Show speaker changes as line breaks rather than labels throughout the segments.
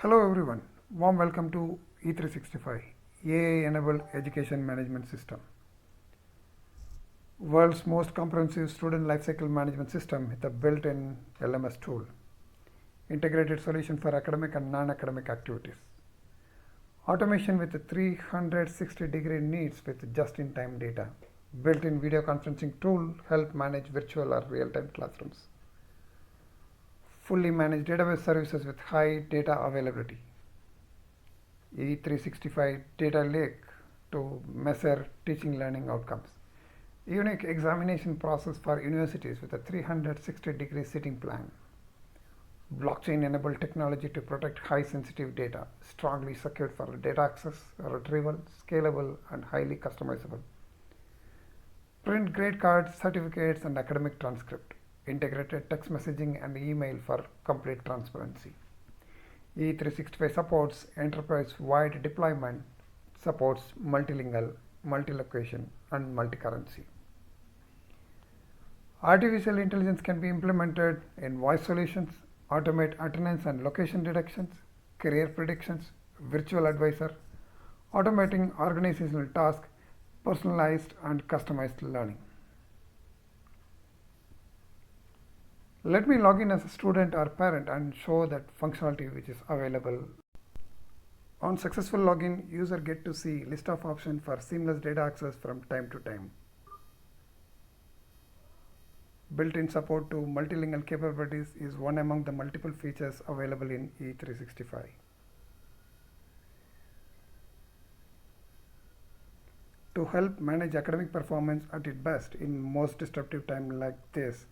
Hello everyone, warm welcome to E365, AI-enabled education management system, world's most comprehensive student lifecycle management system with a built-in LMS tool, integrated solution for academic and non-academic activities, automation with a 360-degree needs with just-in-time data, built-in video conferencing tool help manage virtual or real-time classrooms, fully managed database services with high data availability, E365 data lake to measure teaching learning outcomes. Unique examination process for universities with a 360-degree sitting plan. Blockchain enabled technology to protect high sensitive data, strongly secured for data access, retrieval, scalable, and highly customizable. Print grade cards, certificates, and academic transcript. Integrated text messaging and email for complete transparency. E365 supports enterprise-wide deployment, supports multilingual, multi-location, and multi-currency. Artificial intelligence can be implemented in voice solutions, automate attendance and location detections, career predictions, virtual advisor, automating organizational tasks, personalized and customized learning. Let me log in as a student or parent and show that functionality which is available. On successful login, user get to see list of options for seamless data access from time to time. Built-in support to multilingual capabilities is one among the multiple features available in E365. To help manage academic performance at its best in most disruptive time like this,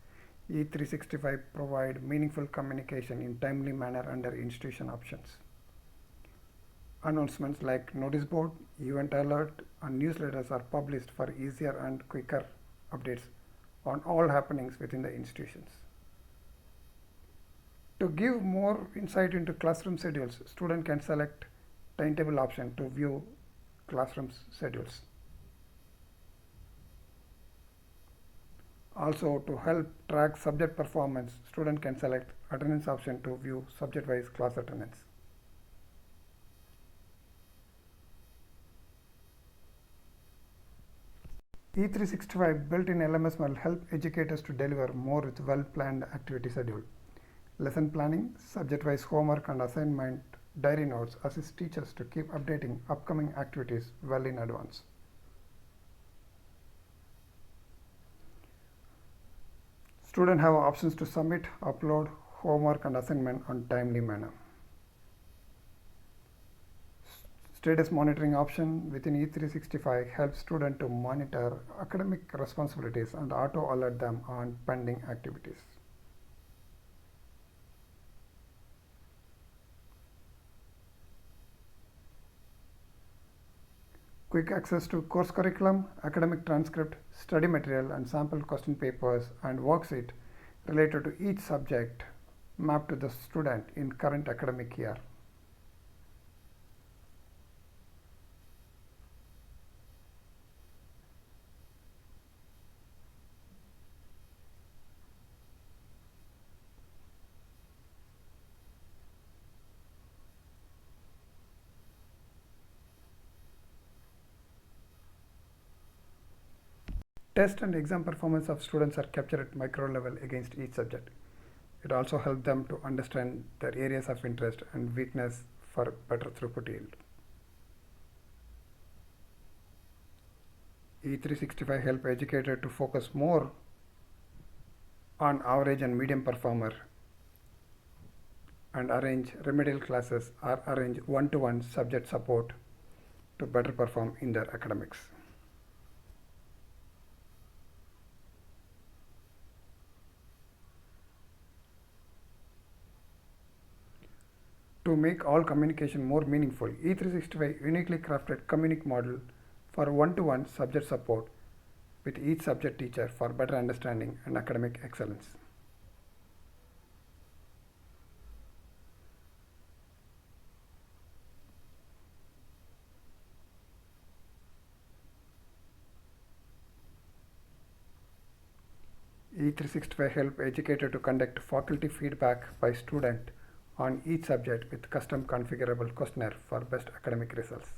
E365 provide meaningful communication in timely manner under institution options. Announcements like notice board, event alert, and newsletters are published for easier and quicker updates on all happenings within the institutions. To give more insight into classroom schedules, student can select timetable option to view classroom schedules. Also, to help track subject performance, student can select attendance option to view subject-wise class attendance. E365 built-in LMS will help educators to deliver more with well-planned activity schedule. Lesson planning, subject-wise homework and assignment, diary notes assist teachers to keep updating upcoming activities well in advance. Students have options to submit, upload homework and assignment on timely manner. Status monitoring option within E365 helps students to monitor academic responsibilities and auto alert them on pending activities. Quick access to course curriculum, academic transcript, study material and sample question papers and worksheet related to each subject mapped to the student in current academic year. Test and exam performance of students are captured at micro level against each subject. It also helps them to understand their areas of interest and weakness for better throughput yield. E365 help educator to focus more on average and medium performer and arrange remedial classes or arrange one-to-one subject support to better perform in their academics. To make all communication more meaningful, E365 uniquely crafted Communic model for one-to-one subject support with each subject teacher for better understanding and academic excellence. E365 help educator to conduct faculty feedback by student on each subject with custom configurable questionnaire for best academic results.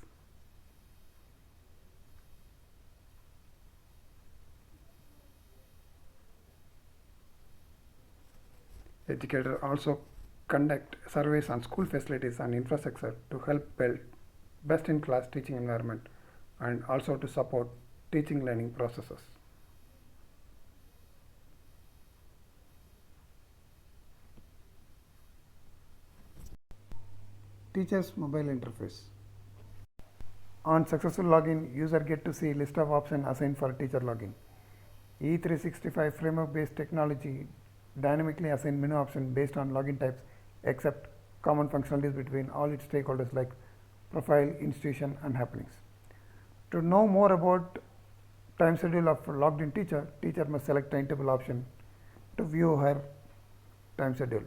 Educators also conduct surveys on school facilities and infrastructure to help build best-in-class teaching environment and also to support teaching learning processes. Teacher's mobile interface. On successful login, user get to see list of options assigned for teacher login. E365 framework-based technology dynamically assign menu options based on login types, except common functionalities between all its stakeholders like profile, institution, and happenings. To know more about time schedule of logged in teacher, teacher must select timetable option to view her time schedule.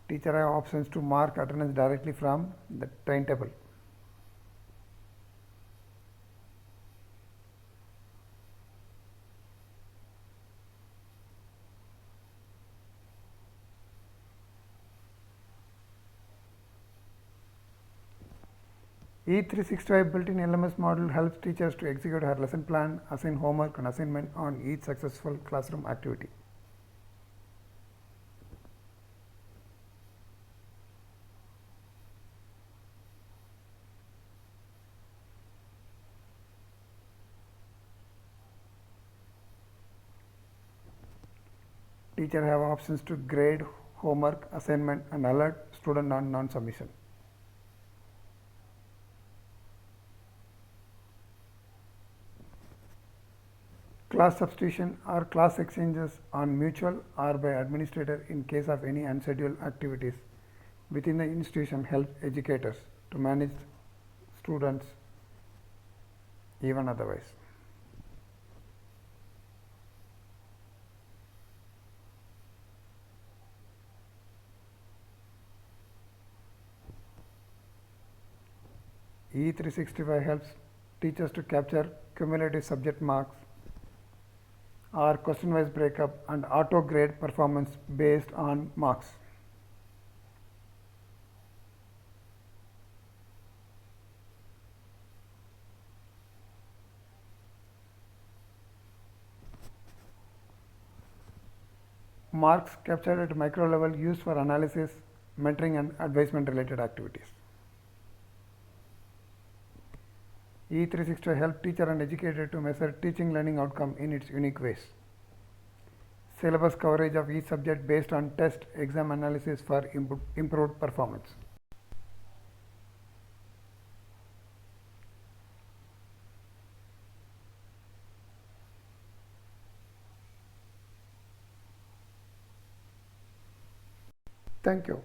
Teacher have options to mark attendance directly from the timetable. E365 built-in LMS module helps teachers to execute her lesson plan, assign homework and assignment on each successful classroom activity. Teacher have options to grade homework, assignment and alert student on non-submission. Class substitution or class exchanges on mutual or by administrator in case of any unscheduled activities within the institution help educators to manage students even otherwise. E365 helps teachers to capture cumulative subject marks or question wise breakup and auto grade performance based on marks. Marks captured at micro level used for analysis, mentoring and advisement related activities. E365 help teacher and educator to measure teaching learning outcome in its unique ways. Syllabus coverage of each subject based on test exam analysis for improved performance. Thank you.